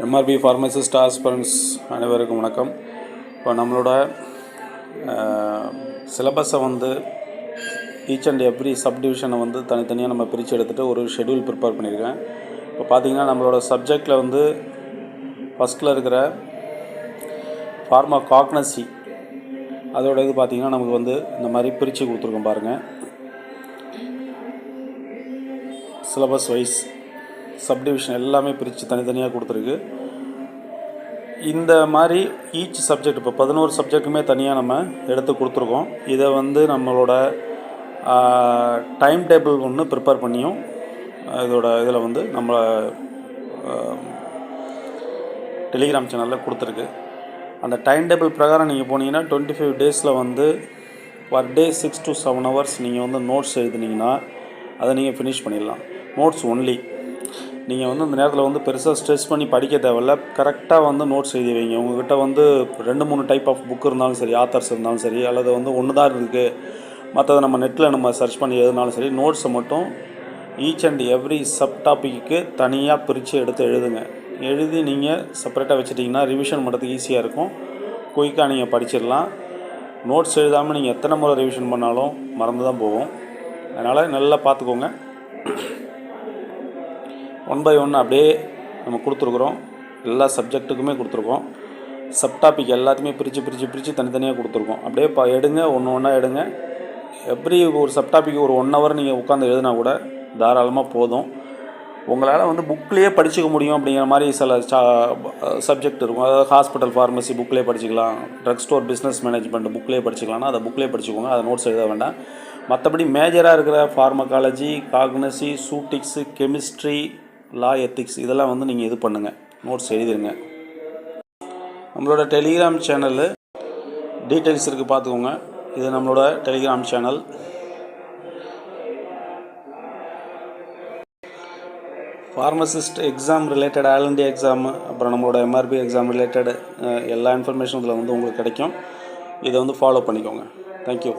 MRP pharmacist aspirants அனைவருக்கும் வணக்கம். இப்போ நம்மளோட சிலபஸை வந்து ஈச் அண்ட் எவ்ரி சப்டிவிஷனை வந்து தனித்தனியாக நம்ம பிரித்து எடுத்துகிட்டு ஒரு ஷெட்யூல் ப்ரிப்பேர் பண்ணியிருக்கேன். இப்போ பார்த்திங்கன்னா நம்மளோட சப்ஜெக்டில் வந்து ஃபஸ்ட்டில் இருக்கிற ஃபார்மகாக்னசி அதோட இது பார்த்திங்கன்னா நமக்கு வந்து இந்த மாதிரி பிரித்து கொடுத்துருக்கோம் பாருங்கள். சிலபஸ் வைஸ் சப்டிவிஷன் எல்லாமே பிரித்து தனித்தனியாக கொடுத்துருக்கு. இந்த மாதிரி ஈச் சப்ஜெக்ட் இப்போ 11 சப்ஜெக்ட்டுமே தனியாக நம்ம எடுத்து கொடுத்துருக்கோம். இதை வந்து நம்மளோட டைம் டேபிள் ஒன்று ப்ரிப்பேர் பண்ணியும் இதில் வந்து நம்ம டெலிகிராம் சேனலில் கொடுத்துருக்கு. அந்த டைம் டேபிள் பிரகாரம் நீங்கள் போனீங்கன்னா 25 டேஸில் வந்து பர் டே 6 to 7 hours நீங்கள் வந்து நோட்ஸ் எழுதுனீங்கன்னா அதை நீங்கள் ஃபினிஷ் பண்ணிடலாம். Notes only. நீங்கள் வந்து அந்த நேரத்தில் வந்து பெருசாக ஸ்ட்ரெஸ் பண்ணி படிக்க தேவையில்ல. கரெக்டாக வந்து நோட்ஸ் எழுதி வைங்க. உங்கள்கிட்ட வந்து 2-3 டைப் ஆஃப் புக் இருந்தாலும் சரி, ஆத்தர்ஸ் இருந்தாலும் சரி, அல்லது வந்து ஒன்று தான் இருக்குது, மற்றதை நம்ம நெட்டில் நம்ம சர்ச் பண்ணி எழுதினாலும் சரி, நோட்ஸை மட்டும் each and every sub topic தனியாக பிரித்து எடுத்து எழுதுங்க. எழுதி நீங்கள் செப்பரேட்டாக வச்சுட்டிங்கன்னா ரிவிஷன் பண்ணுறதுக்கு ஈஸியாக இருக்கும். குயிக்காக நீங்கள் படிச்சிடலாம். நோட்ஸ் எழுதாமல் நீங்கள் எத்தனை முறை ரிவிஷன் பண்ணாலும் மறந்து தான் போகும். அதனால் நல்லா பார்த்துக்கோங்க. 1 by 1 அப்படியே நம்ம கொடுத்துருக்குறோம். எல்லா சப்ஜெக்ட்டுக்குமே கொடுத்துருக்கோம். சப் டாபிக் எல்லாத்தையுமே பிரித்து தனித்தனியாக கொடுத்துருக்கோம். அப்படியே எடுங்க, ஒன்று எடுங்க. எவ்ரி ஒரு சப் டாபிக் ஒரு 1 hour நீங்கள் உட்காந்து எழுதினா கூட தாராளமாக போதும். உங்களால் வந்து புக்லேயே படிச்சுக்க முடியும் அப்படிங்கிற மாதிரி சில சப்ஜெக்ட் இருக்கும். அதாவது ஹாஸ்பிட்டல் ஃபார்மசி புக்லேயே படிச்சிக்கலாம், ட்ரக் ஸ்டோர் பிஸ்னஸ் மேனேஜ்மெண்ட் புக்லேயே படிச்சிக்கலாம்னா அதை புக்லேயே படிச்சுக்கோங்க. அதை நோட்ஸ் எழுத வேண்டாம். மற்றபடி மேஜராக இருக்கிற ஃபார்மகாலஜி, காக்னசி, சூட்டிக்ஸு, கெமிஸ்ட்ரி, லா, எத்திக்ஸ் இதெல்லாம் வந்து நீங்கள் இது பண்ணுங்கள், நோட்ஸ் எழுதிருங்க. நம்மளோட டெலிகிராம் சேனலு டீட்டெயில்ஸ் இருக்குது, பார்த்துக்கோங்க. இது நம்மளோட Telegram channel. Pharmacist exam related, all India exam, அப்புறம் நம்மளோட எம்ஆர்பி எக்ஸாம் ரிலேட்டட் எல்லா இன்ஃபர்மேஷனும் இதில் வந்து உங்களுக்கு கிடைக்கும். இதை வந்து ஃபாலோ பண்ணிக்கோங்க. தேங்க்யூ.